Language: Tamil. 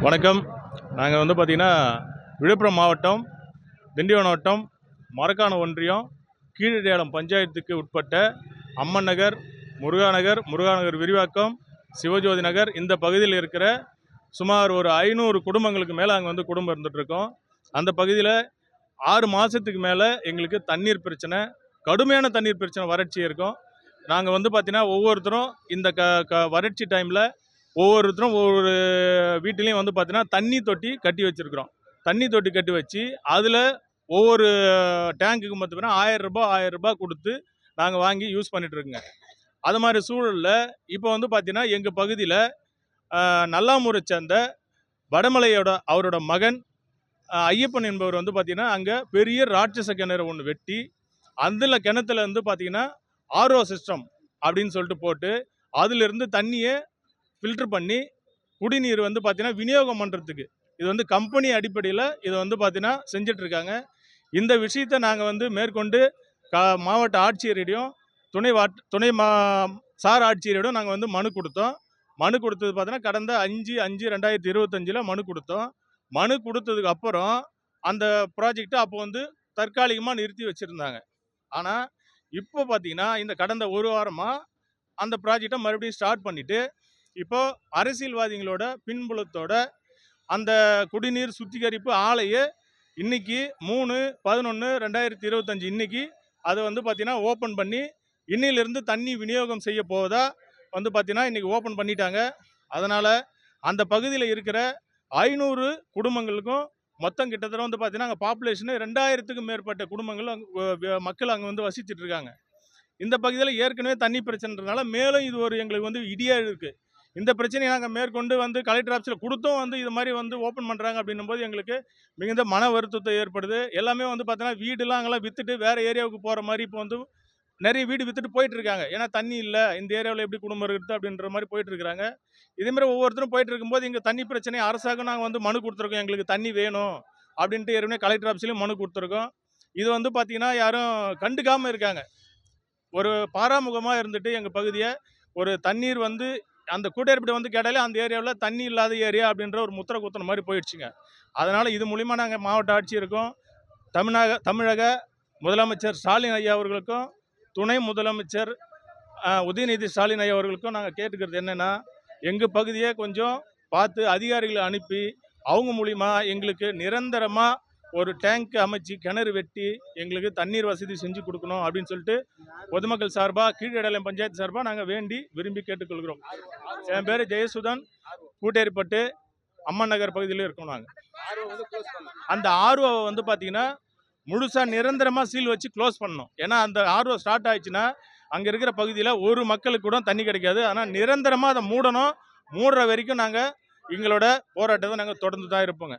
வணக்கம். நாங்கள் பார்த்தீங்கன்னா விழுப்புரம் மாவட்டம், திண்டிவனம் வட்டம், மரக்காணம் ஒன்றியம், கீழடியாலம் பஞ்சாயத்துக்கு உட்பட்ட அம்மன் நகர், முருகாநகர் விரிவாக்கம், சிவஜோதி நகர் இந்த பகுதியில் இருக்கிற சுமார் ஒரு 500 குடும்பங்களுக்கு மேலே அங்கே குடும்பம் இருந்துகிட்ருக்கோம். அந்த பகுதியில் 6 மாதத்துக்கு மேலே எங்களுக்கு தண்ணீர் பிரச்சனை, கடுமையான தண்ணீர் பிரச்சனை, வறட்சி இருக்கும். நாங்கள் பார்த்தீங்கன்னா ஒவ்வொருத்தரும் இந்த வறட்சி டைமில் ஒவ்வொருத்தரும் ஒவ்வொரு வீட்டிலையும் பார்த்தீங்கன்னா தண்ணி தொட்டி கட்டி வச்சுருக்குறோம். தண்ணி தொட்டி கட்டி வச்சு அதில் ஒவ்வொரு டேங்குக்கு பார்த்தீங்கன்னா ₹1000 கொடுத்து நாங்கள் வாங்கி யூஸ் பண்ணிகிட்ருக்குங்க. அது மாதிரி சூழலில் இப்போ பார்த்தீங்கன்னா எங்கள் பகுதியில் நல்லாமூரை சேர்ந்த வடமலையோட அவரோட மகன் ஐயப்பன் என்பவர் பார்த்தீங்கன்னா அங்கே பெரிய ராட்சச கிணறு ஒன்று வெட்டி அதில் கிணத்துல பார்த்தீங்கன்னா ஆர்ஓ சிஸ்டம் அப்படின்னு சொல்லிட்டு போட்டு அதிலிருந்து தண்ணியை ஃபில்டர் பண்ணி குடிநீர் பார்த்தீங்கன்னா விநியோகம் பண்ணுறதுக்கு இது கம்பெனி அடிப்படையில் இதை பார்த்தீங்கன்னா செஞ்சிட்ருக்காங்க. இந்த விஷயத்தை நாங்கள் மேற்கொண்டு மாவட்ட ஆட்சியரிடையும் துணை சார் ஆட்சியரிடம் நாங்கள் மனு கொடுத்தோம். மனு கொடுத்தது பார்த்தீங்கன்னா கடந்த 5/5/2025 மனு கொடுத்தோம். மனு கொடுத்ததுக்கு அப்புறம் அந்த ப்ராஜெக்டை அப்போ தற்காலிகமாக நிறுத்தி வச்சுருந்தாங்க. ஆனால் இப்போ பார்த்தீங்கன்னா இந்த கடந்த ஒரு வாரமாக அந்த ப்ராஜெக்டை மறுபடியும் ஸ்டார்ட் பண்ணிவிட்டு இப்போது அரசியல்வாதிகளோட பின்புலத்தோட அந்த குடிநீர் சுத்திகரிப்பு ஆலையை இன்னைக்கு 3/11/2025 இன்னைக்கு அதை பார்த்தீங்கன்னா ஓப்பன் பண்ணி இன்னிலிருந்து தண்ணி விநியோகம் செய்ய போவதா பார்த்தீங்கன்னா இன்றைக்கி ஓப்பன் பண்ணிட்டாங்க. அதனால் அந்த பகுதியில் இருக்கிற 500 குடும்பங்களுக்கும் மொத்தம் கிட்டத்தட்ட பார்த்தீங்கன்னா அங்கே பாப்புலேஷனு 2000க்கும் மேற்பட்ட குடும்பங்கள் மக்கள் அங்கே வசிச்சுட்டு இருக்காங்க. இந்த பகுதியில் ஏற்கனவே தண்ணி பிரச்சனைன்றதுனால மேலும் இது எங்களுக்கு இடியாக இருக்குது. இந்த பிரச்சனையை நாங்கள் மேற்கொண்டு கலெக்டர் ஆஃபீஸில் கொடுத்தும் இது மாதிரி ஓப்பன் பண்ணுறாங்க அப்படின்னும் போது எங்களுக்கு மிகுந்த மன வருத்தத்தை ஏற்படுது. எல்லாமே பார்த்தீங்கன்னா வீடுலாம் அங்கெல்லாம் விற்றுட்டு வேறு ஏரியாவுக்கு போகிற மாதிரி இப்போ நிறைய வீடு விற்றுட்டு போயிட்டுருக்காங்க. ஏன்னா தண்ணி இல்லை, இந்த ஏரியாவில் எப்படி குடும்பம் இருக்குது அப்படின்ற மாதிரி போயிட்டுருக்காங்க. இதேமாதிரி ஒவ்வொருத்தரும் போயிட்டு இருக்கும்போது இங்கே தண்ணி பிரச்சனை அரசாங்கம் நாங்கள் மனு கொடுத்துருக்கோம், எங்களுக்கு தண்ணி வேணும் அப்படின்ட்டு ஏற்கனவே கலெக்டர் ஆஃபீஸ்லேயும் மனு கொடுத்துருக்கோம். இது பார்த்தீங்கன்னா யாரும் கண்டுக்காமல் இருக்காங்க. ஒரு பாராமுகமாக இருந்துட்டு எங்கள் பகுதியை ஒரு தண்ணீர் அந்த கூட்டேற்படி கேட்டாலே அந்த ஏரியாவில் தண்ணி இல்லாத ஏரியா அப்படின்ற ஒரு முத்திரை குத்துன மாதிரி போயிடுச்சுங்க. அதனால் இது மூலிமா நாங்கள் மாவட்ட ஆட்சியருக்கும் தமிழக முதலமைச்சர் ஸ்டாலின் ஐயா அவர்களுக்கும் துணை முதலமைச்சர் உதயநிதி ஸ்டாலின் ஐயா அவர்களுக்கும் நாங்கள் கேட்டுக்கிறது என்னென்னா, எங்கள் பகுதியை கொஞ்சம் பார்த்து அதிகாரிகளை அனுப்பி அவங்க மூலிமா எங்களுக்கு நிரந்தரமாக ஒரு டேங்க் அமைச்சு கிணறு வெட்டி எங்களுக்கு தண்ணீர் வசதி செஞ்சு கொடுக்கணும் அப்படின்னு சொல்லிட்டு பொதுமக்கள் சார்பாக கீழடியாலம் பஞ்சாயத்து சார்பாக நாங்கள் விரும்பி கேட்டுக்கொள்கிறோம். என் பேர் ஜெயசுதன், கூட்டேரிப்பட்டு அம்மன் நகர் பகுதியில் இருக்கோம். நாங்கள் அந்த ஆர்ஓவை பார்த்தீங்கன்னா முழுசாக நிரந்தரமாக சீல் வச்சு க்ளோஸ் பண்ணணும். ஏன்னா அந்த ஆர்ஓ ஸ்டார்ட் ஆயிடுச்சுன்னா அங்கே இருக்கிற பகுதியில் ஒரு மக்களுக்கு கூட தண்ணி கிடைக்காது. ஆனால் நிரந்தரமாக அதை மூடணும். மூடுற வரைக்கும் நாங்கள் எங்களோட போராட்டத்தை நாங்கள் தொடர்ந்து தான் இருப்போங்க.